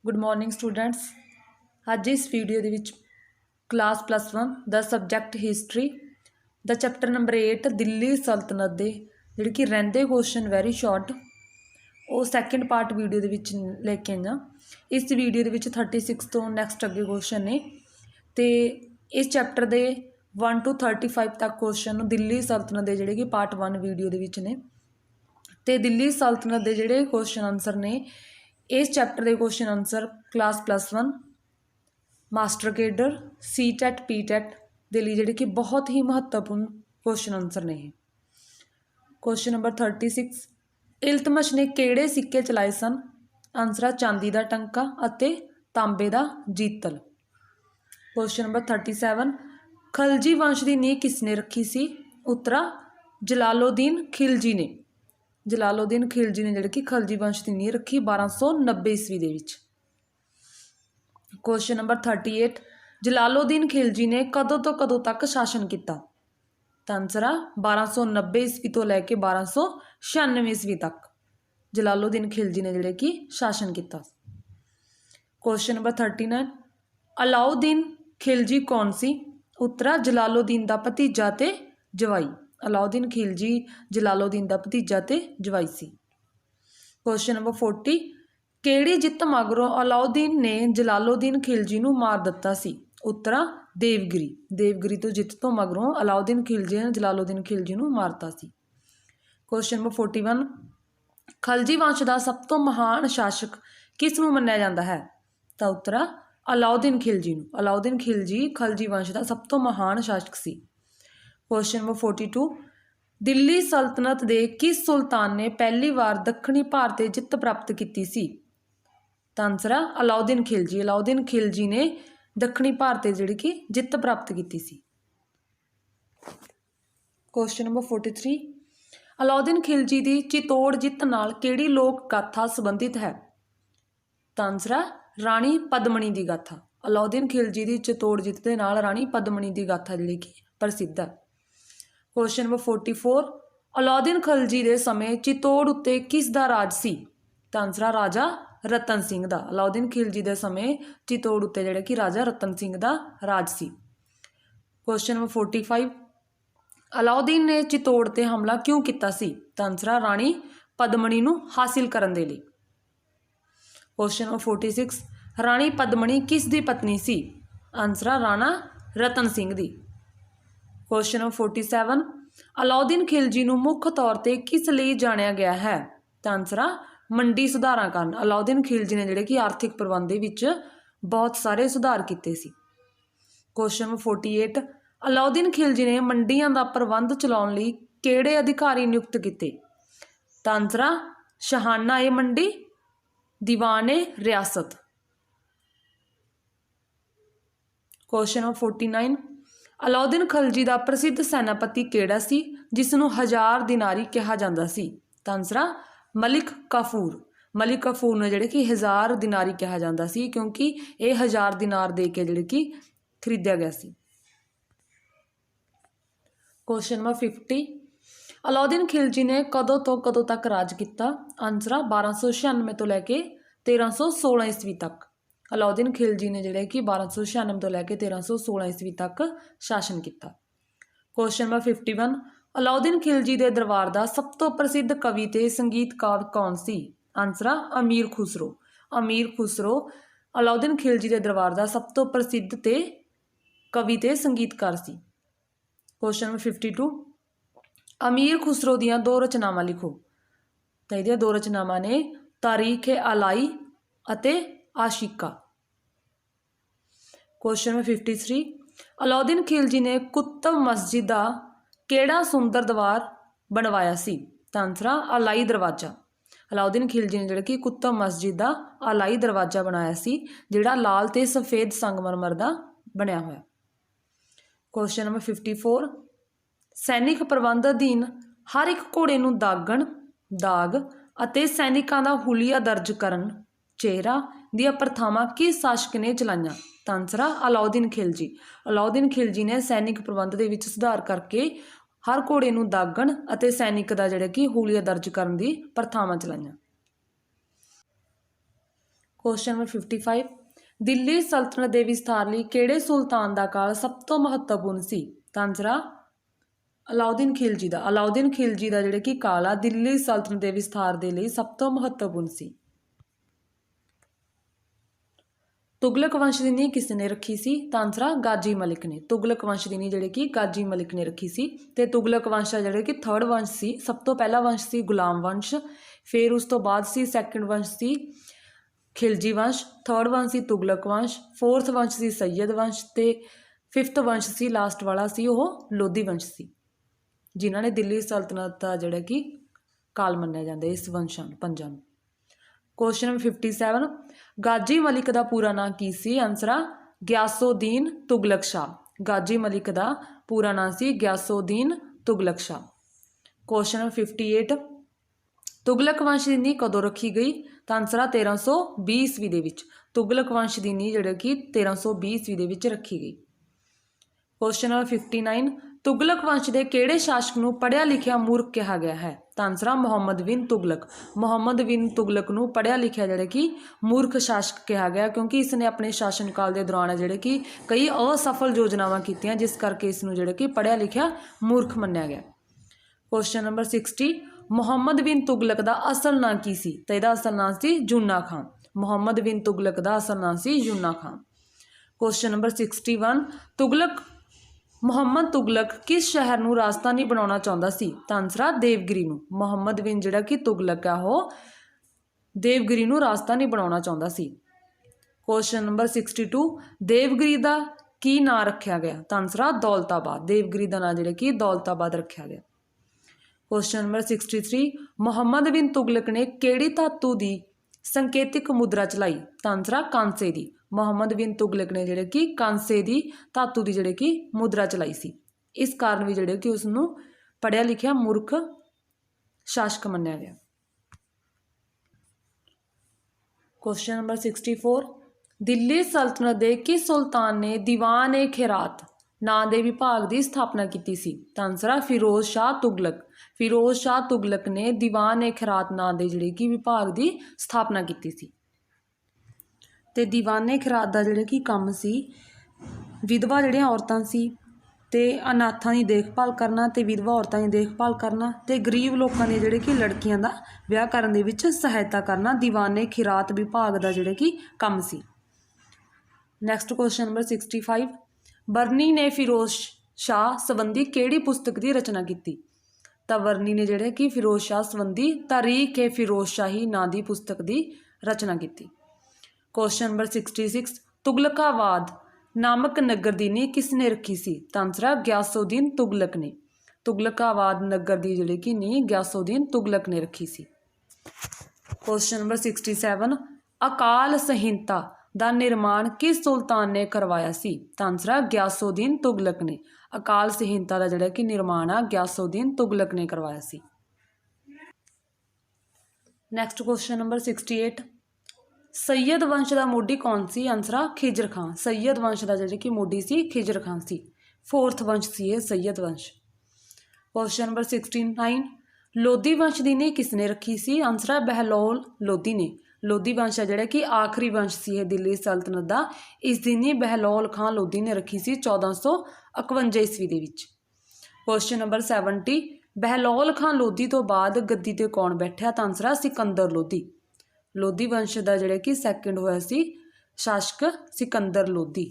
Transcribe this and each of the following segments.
Good morning students. अज इस video दे विच क्लास +1 द सबजैक्ट हिस्टरी द चैप्टर नंबर 8 दिल्ली सल्तनत दे जिहड़े कि रहिंदे क्वेश्चन वैरी शॉर्ट वो सैकेंड पार्ट वीडियो दे विच लेके आई हाँ। इस वीडियो दे विच 36 तो नैक्सट अगे क्वेश्चन ने ते इस चैप्टर दे 1 to 35 तक क्वेश्चन दिल्ली सल्तनत दे जिहड़े कि पार्ट 1 वीडियो दे विच ने ते दिल्ली सल्तनत दे जिहड़े क्वेश्चन आंसर ने इस चैप्टर के question answer class +1 master cadre CTET PTET के लिए जोड़े कि बहुत ही महत्वपूर्ण क्वेश्चन आंसर ने। क्वेश्चन नंबर 36 इल्तमश ने किहड़े सिक्के चलाए सन? आंसर चांदी का टंका अते तांबे का जीतल। क्वेश्चन नंबर 37 खलजी वंश की नींह किसने रखी सी? उत्तरा जलालुद्दीन खिलजी ने। जलालुद्दीन खिलजी ने जिहड़ी कि खलजी वंश की नींह रखी 1290 ईस्वी दे विच। क्वेश्चन नंबर 38 जलालुद्दीन खिलजी ने कदों तो कदों तक शासन किया? तो आंसर आ 1290 ईस्वी तो लैके 1296 ईस्वी तक जलालुद्दीन खिलजी ने जिहड़े कि शासन किया। क्वेश्चन नंबर 39 अलाउद्दीन खिलजी कौन सी? उत्तरा जलालुद्दीन का भतीजा ते जवाई। अलाउद्दीन खिलजी जलालुद्दीन का भतीजा ते जवाई सी। क्वेश्चन नंबर 40 किहड़ी जित मगरों अलाउद्दीन ने जलालुद्दीन खिलजी नूं मार दिता सी? उत्तरा देवगिरी। देवगिरी तो जित तो मगरों अलाउद्दीन खिलजी ने जलालुद्दीन खिलजी नूं मारता सी। क्वेश्चन नंबर 41 खलजी वंश का सब तो महान शासक किस नूं मन्निया जाता है? तो उत्तरा अलाउद्दीन खिलजी नूं। अलाउद्दीन खिलजी खलजी वंश का सब तो महान शासक सी। क्वेश्चन नंबर 42 दिल्ली सल्तनत के किस सुल्तान ने पहली बार दक्षिणी भारत से जित प्राप्त की सी? तो आंसर है अलाउद्दीन खिलजी। अलाउद्दीन खिलजी ने दक्षिणी भारत जिहड़ी कि जित प्राप्त की सी। क्वेश्चन नंबर 43 अलाउद्दीन खिलजी की चित्तौड़ जित नाल किहड़ी लोक गाथा संबंधित है? तो आंसर है राणी पद्मणी की गाथा। अलाउद्दीन खिलजी की चित्तौड़ जित के नाल राणी पद्मणी की गाथा जिहड़ी कि प्रसिद्ध है। क्वेश्चन नंबर 44 अलाउद्दीन खिलजी के समय चित्तौड़ उत्ते किस दा राज सी? तो आंसर राजा रतन सिंह दा। अलाउद्दीन खिलजी के समय चित्तौड़ उत्ते जिहड़ा कि राजा रतन सिंह दा राज सी। क्वेश्चन नंबर 45 अलाउद्दीन ने चित्तौड़ ते हमला क्यों किया सी? तो आंसर राणी पद्मणी नूं हासिल करन दे लई। क्वेश्चन नंबर 46 राणी पद्मणी किस दी पत्नी सी? आंसर राणा रतन सिंह दी। क्वेश्चन नंबर 47 अलाउद्दीन खिलजी नूं मुख तौर पर किस लिए जानिया गया है? तो आंसर मंडी सुधारां कारण। अलाउद्दीन खिलजी ने जिहड़े कि आर्थिक प्रबंध विच बहुत सारे सुधार किए सी। क्वेश्चन नंबर 48 अलाउद्दीन खिलजी ने मंडियां दा प्रबंध चलाउण लई किहड़े अधिकारी नियुक्त किए? तो आंसर शाहाना ए मंडी दीवान ए रियासत। क्वेश्चन नंबर 49 अलाउद्दीन खिलजी का प्रसिद्ध सैनापति किहड़ा सी जिसनूं 1000 दिनारी कहा जाता सी? तो आंसर मलिक काफूर। मलिक काफूर ने जिहड़े कि 1000 दिनारी कहा जाता सी क्योंकि ये 1000 दिनार दे के जिहड़े कि खरीदा गया सी। क्वेश्चन नंबर 50 अलाउद्दीन खिलजी ने कदों तो कदों तक राज किया? आंसर 1296 तो लैके 1316 ईस्वी तक। अलाउद्दीन खिलजी ने जिहड़े कि 1296 तो लैके 1316 ईस्वी तक शासन किया। क्वेश्चन नंबर 51 अलाउद्दीन खिलजी के दरबार का सब तो प्रसिद्ध कवि ते संगीतकार कौन सी? आंसर अमीर खुसरो। अमीर खुसरो अलाउद्दीन खिलजी के दरबार का सब तो प्रसिद्ध ते कवि ते संगीतकार सी। क्वेश्चन नंबर 52 अमीर खुसरो दियां दो रचनावां लिखो। तो ये दो रचनावां ने तारीख ए अलाई अते आशिका। क्वेश्चन नंबर 53 अलाउद्दीन खिलजी ने कुतुब मस्जिद का किहड़ा सुंदर द्वार बनवाया सी? तो आंसर अलाई दरवाजा। अलाउद्दीन खिलजी ने जिहड़ा कि कुतुब मस्जिद का अलाई दरवाजा बनाया सी जिहड़ा लाल ते सफेद संगमरमर का बनया होया। क्वेश्चन नंबर 54 सैनिक प्रबंध अधीन हर एक घोड़े नूं दागण दाग अते सैनिकां दा हुलिया दर्ज करन चेहरा दियां प्रथावां किस शासक ने चलाइयां? तो आंसर अलाउद्दीन खिलजी। अलाउद्दीन खिलजी ने सैनिक प्रबंध दे विच सुधार करके हर घोड़े नूं दागण अते सैनिक दा जिहड़ा कि हुलिया दर्ज करन दी प्रथावां चलाइयां। क्वेश्चन नंबर 55, दिल्ली सल्तनत ਦੇ ਵਿਸਥਾਰ ਲਈ ਕਿਹੜੇ ਸੁਲਤਾਨ ਦਾ ਕਾਲ ਸਭ ਤੋਂ ਮਹੱਤਵਪੂਰਨ ਸੀ? ਤਾਂ ਆਨਸਰ ਆ ਅਲਾਉਦੀਨ ਖਿਲਜੀ ਦਾ। ਅਲਾਉਦੀਨ ਖਿਲਜੀ ਦਾ ਜਿਹੜਾ ਕਿ ਕਾਲ ਆ ਦਿੱਲੀ ਸਲਤਨਤ ਦੇ ਵਿਸਥਾਰ ਦੇ ਲਈ ਸਭ ਤੋਂ ਮਹੱਤਵਪੂਰਨ ਸੀ। ਤੁਗਲਕ ਵੰਸ਼ ਦੀ ਨੀਂਹ ਕਿਸ ਨੇ ਰੱਖੀ ਸੀ? ਤਾਂ ਆਨਸਰ ਆ ਗਾਜੀ ਮਲਿਕ ਨੇ। ਤੁਗਲਕ ਵੰਸ਼ ਦੀ ਨੀਂਹ ਜਿਹੜੇ ਕਿ ਗਾਜੀ ਮਲਿਕ ਨੇ ਰੱਖੀ ਸੀ। ਤੇ ਤੁਗਲਕ ਵੰਸ਼ ਆ ਜਿਹੜੇ ਕਿ ਥਰਡ ਵੰਸ਼ ਸੀ। ਸਭ ਤੋਂ ਪਹਿਲਾ ਵੰਸ਼ ਸੀ ਗੁਲਾਮ ਵੰਸ਼, ਫਿਰ ਉਸ ਤੋਂ ਬਾਅਦ ਸੀ ਸੈਕਿੰਡ ਵੰਸ਼ ਸੀ ਖਿਲਜੀ ਵੰਸ਼, ਥਰਡ ਵੰਸ਼ ਸੀ ਤੁਗਲਕ ਵੰਸ਼, ਫੋਰਥ ਵੰਸ਼ ਸੀ ਸੈਯਦ ਵੰਸ਼ ਤੇ ਫਿਫਥ ਵੰਸ਼ ਸੀ ਲਾਸਟ ਵਾਲਾ ਸੀ ਉਹ ਲੋਧੀ ਵੰਸ਼ ਸੀ, ਜਿਨ੍ਹਾਂ ਨੇ ਦਿੱਲੀ ਸਲਤਨਤ ਦਾ ਜਿਹੜਾ ਕਿ ਕਾਲ ਮੰਨਿਆ ਜਾਂਦਾ ਇਸ ਵੰਸ਼ਾਂ ਨੂੰ ਪੰਜਾਂ ਨੂੰ। क्वेश्चन नंबर 57, गाजी मलिक का पूरा नाम की सी? आंसर आ गयासुद्दीन तुगलक शाह। गाजी मलिक का पूरा नाम सी गयासुद्दीन तुगलक शाह। क्वेश्चन नंबर 58, तुगलक वंश की नींह कदों रखी गई? तो आंसर आ 1320 ईस्वी दे विच। तुगलक वंश की नींह जिहड़ी कि 1320 ईस्वी दे विच रखी गई। क्वेश्चन नंबर 59, तुगलक वंश के किहड़े शासक नूं पढ़िया लिखिया मूर्ख कहा गया है? तो आंसर आ मुहम्मद बिन तुगलक। मुहम्मद बिन तुगलक नूं पढ़िया लिखिया जिहड़ा कि मूर्ख शासक कहा गया, क्योंकि इसने अपने शासन काल के दौरान जिहड़े कि कई असफल योजनावां कीतियां, जिस करके इसनूं जिहड़ा कि पढ़िया लिखिया मूर्ख मन्निया गया। क्वेश्चन नंबर 60, मुहम्मद बिन तुगलक का असल नाम की सी? तो इहदा असल नाम सी जूना खां। मुहम्मद बिन तुगलक का असल नाम सी जूना खां। क्वेश्चन नंबर 61, तुगलक मुहम्मद तुगलक किस शहर नूं राजधानी बनाउणा चाहुंदा सी? तां आंसर आ देवगिरी नूं। मुहम्मद बिन जिहड़ा कि तुगलक है वो देवगिरी नूं राजधानी बनाउणा चाहुंदा सी। क्वेश्चन नंबर 62, देवगिरी दा की नां रखिया गया? तां आंसर आ दौलताबाद। देवगिरी दा नां जिहड़ा कि दौलताबाद रखिया गया। क्वेश्चन नंबर 63, मुहम्मद बिन तुगलक ने किहड़ी धातु दी संकेतिक मुद्रा चलाई? तां आंसर आ कांसे दी। मुहम्मद बिन तुगलक ने जिहड़े कि कांसे दी धातु की जिहड़े कि मुद्रा चलाई सी, इस कारण भी जिहड़े कि उसनूं पढ़िया लिखिया मूर्ख शासक मन्निया गया। क्वेश्चन नंबर 64, दिल्ली सल्तनत के किस सुल्तान ने दीवान ए खैरात नां दे विभाग की स्थापना की सी? तां आंसर आ फिरोज शाह तुगलक। फिरोज शाह तुगलक ने दीवान ए खैरात नां दे जिहड़े कि विभाग की स्थापना की सी। ते दीवाने खैरात का जिहड़ा कि काम सी विधवा जिहड़ियां औरतां सी ते अनाथां की देखभाल करना, ते विधवा औरतां की देखभाल करना, ते गरीब लोगों दी जिहड़े कि लड़कियां दा विआह करन दे विच सहायता करना दीवाने खैरात विभाग का जिहड़ा कि काम सी। नैक्सट क्वेश्चन नंबर 65, बरनी ने फिरोज शाह संबंधी किहड़ी पुस्तक की रचना की? तां बरनी ने जिहड़े कि फिरोज शाह संबंधी तारीख ए फिरोज शाही नां दी पुस्तक की रचना की। क्वेश्चन नंबर 66, तुगलकाबाद नामक नगर की नींह किसने रखी सी? तां आंसर आ गयासुद्दीन तुगलक ने। तुगलकाबाद नगर की जिहड़ी कि नींह गयासुद्दीन तुगलक ने रखी सी। क्वेश्चन नंबर 67, अकाल संहिता का निर्माण किस सुल्तान ने करवाया सी? तां आंसर आ गयासुद्दीन तुगलक ने। अकाल संहिता का जिहड़ा कि निर्माण आ गयासुद्दीन तुगलक ने करवाया सी। नैक्सट क्वेश्चन नंबर 68, सैयद वंश का मोढी कौन सी? आंसर आ खिजर खां। सैयद वंश का जिहड़ा कि मोढी सी खिजर खां सी। फोर्थ वंश सी ये सैयद वंश। क्वेश्चन नंबर 69, लोधी वंश की नींह किसने रखी सी? आंसर आ बहलोल लोधी ने। लोधी वंश है जिहड़ा कि आखिरी वंश सी है दिल्ली सल्तनत का, इसकी नींह बहलोल खां लोधी ने रखी सी 1451 ईस्वी दे विच। क्वेश्चन नंबर 70, बहलोल खां लोधी तो बाद गद्दी ते कौन बैठा? तां आंसर आ सिकंदर लोधी। लोधी वंश का जिहड़ा कि सैकेंड होया सी शासक सिकंदर लोधी।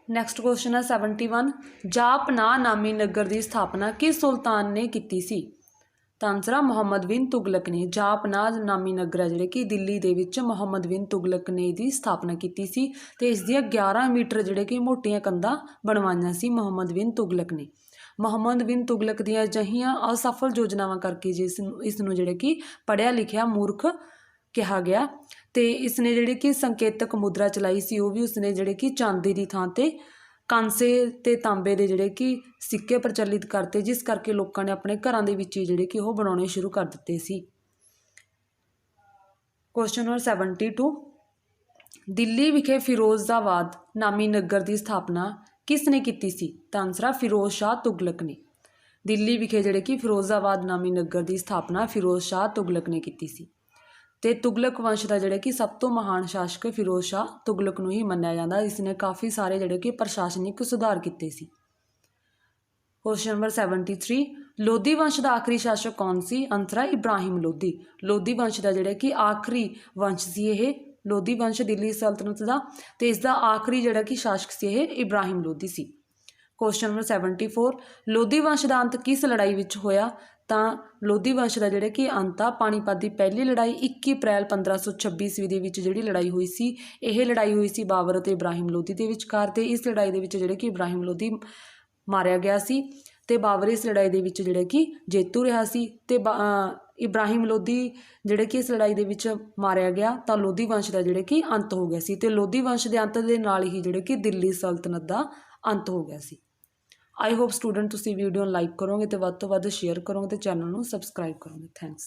नैक्सट क्वेश्चन है 71, जापनाह नामी नगर की स्थापना किस सुल्तान ने की सी? तां आंसर आ मुहम्मद बिन तुगलक ने। जापनाह नामी नगर है जिहड़े कि दिल्ली दे विच मुहम्मद बिन तुगलक ने इसकी स्थापना की सी ते इस दियां 11 मीटर जिहड़े कि मोटियां कंधां बनवाइयां सी मुहम्मद बिन तुगलक ने। मुहम्मद बिन तुगलक दियां अजिहियां असफल योजनावां करके इसनूं जिहड़े कि पढ़िया लिखिया मूर्ख कहा गया, तो इसने जिहड़ी कि संकेतक मुद्रा चलाई सी वो भी उसने जिहड़े कि चांदी की थां ते कांसे ते तांबे दे जिहड़े कि सिक्के प्रचलित करते, जिस करके लोगों ने अपने घरां दे विच जिहड़े कि वो बनाउणे शुरू कर दिते सी। क्वेश्चन नंबर 72, दिल्ली विखे फिरोजाबाद नामी नगर की स्थापना किसने की सी? तां आंसर आ फिरोज शाह तुगलक ने। दिल्ली विखे जिहड़े कि फिरोजाबाद नामी नगर की स्थापना फिरोज शाह तुगलक ने की सी। ਤੇ ਤੁਗਲਕ ਵੰਸ਼ ਦਾ ਜਿਹੜਾ ਕਿ ਸਭ ਤੋਂ ਮਹਾਨ ਸ਼ਾਸਕ ਫਿਰੋਜ਼ ਸ਼ਾਹ ਤੁਗਲਕ ਨੂੰ ਹੀ ਮੰਨਿਆ ਜਾਂਦਾ। ਇਸ ਨੇ ਕਾਫੀ ਸਾਰੇ ਜਿਹੜੇ ਕਿ ਪ੍ਰਸ਼ਾਸਨਿਕ ਸੁਧਾਰ ਕੀਤੇ ਸੀ। ਕੁਐਸਚਨ ਨੰਬਰ 73, ਲੋਧੀ ਵੰਸ਼ ਦਾ ਆਖਰੀ ਸ਼ਾਸਕ ਕੌਣ ਸੀ? ਆਨਸਰ ਹੈ ਇਬਰਾਹਿਮ ਲੋਧੀ। ਲੋਧੀ ਵੰਸ਼ ਦਾ ਜਿਹੜਾ ਕਿ ਆਖਰੀ ਵੰਸ਼ ਸੀ ਇਹ, ਲੋਧੀ ਵੰਸ਼ ਦਿੱਲੀ ਸਲਤਨਤ ਦਾ, ਤੇ ਇਸ ਦਾ ਆਖਰੀ ਜਿਹੜਾ ਕਿ ਸ਼ਾਸਕ ਸੀ ਇਹ ਇਬਰਾਹਿਮ ਲੋਧੀ ਸੀ। ਕੁਐਸਚਨ ਨੰਬਰ 74, ਲੋਧੀ ਵੰਸ਼ ਦਾ ਅੰਤ ਕਿਸ ਲੜਾਈ ਵਿੱਚ ਹੋਇਆ? ਤਾਂ ਲੋਧੀ ਵੰਸ਼ ਦਾ ਜਿਹੜਾ ਕਿ ਅੰਤ ਆ ਪਾਣੀਪਤ ਦੀ ਪਹਿਲੀ ਲੜਾਈ 21 ਅਪ੍ਰੈਲ 1526 ਈਸਵੀ ਦੇ ਵਿੱਚ ਜਿਹੜੀ ਲੜਾਈ ਹੋਈ ਸੀ, ਇਹ ਲੜਾਈ ਹੋਈ ਸੀ ਬਾਬਰ ਅਤੇ ਇਬਰਾਹਿਮ ਲੋਧੀ ਦੇ ਵਿਚਕਾਰ। ਤੇ ਇਸ ਲੜਾਈ ਦੇ ਵਿੱਚ ਜਿਹੜੇ ਕਿ ਇਬਰਾਹਿਮ ਲੋਧੀ ਮਾਰਿਆ ਗਿਆ ਸੀ ਤੇ ਬਾਬਰ ਇਸ ਲੜਾਈ ਦੇ ਵਿੱਚ ਜਿਹੜੇ ਕਿ ਜੇਤੂ ਰਿਹਾ ਸੀ। ਤੇ ਇਬਰਾਹਿਮ ਲੋਧੀ ਜਿਹੜੇ ਕਿ ਇਸ ਲੜਾਈ ਦੇ ਵਿੱਚ ਮਾਰਿਆ ਗਿਆ ਤਾਂ ਲੋਧੀ ਵੰਸ਼ ਦਾ ਜਿਹੜੇ ਕਿ ਅੰਤ ਹੋ ਗਿਆ ਸੀ। ਤੇ ਲੋਧੀ ਵੰਸ਼ ਦੇ ਅੰਤ ਦੇ ਨਾਲ ਹੀ ਜਿਹੜੇ ਕਿ ਦਿੱਲੀ ਸਲਤਨਤ ਦਾ ਅੰਤ ਹੋ ਗਿਆ ਸੀ। ਆਈ ਹੋਪ ਸਟੂਡੈਂਟ ਤੁਸੀਂ ਵੀਡੀਓ ਨੂੰ ਲਾਈਕ ਕਰੋਗੇ ਤੇ ਵੱਧ ਤੋਂ ਵੱਧ ਸ਼ੇਅਰ ਕਰੋਗੇ ਤੇ ਚੈਨਲ ਨੂੰ ਸਬਸਕ੍ਰਾਈਬ ਕਰੋਗੇ। ਥੈਂਕਸ।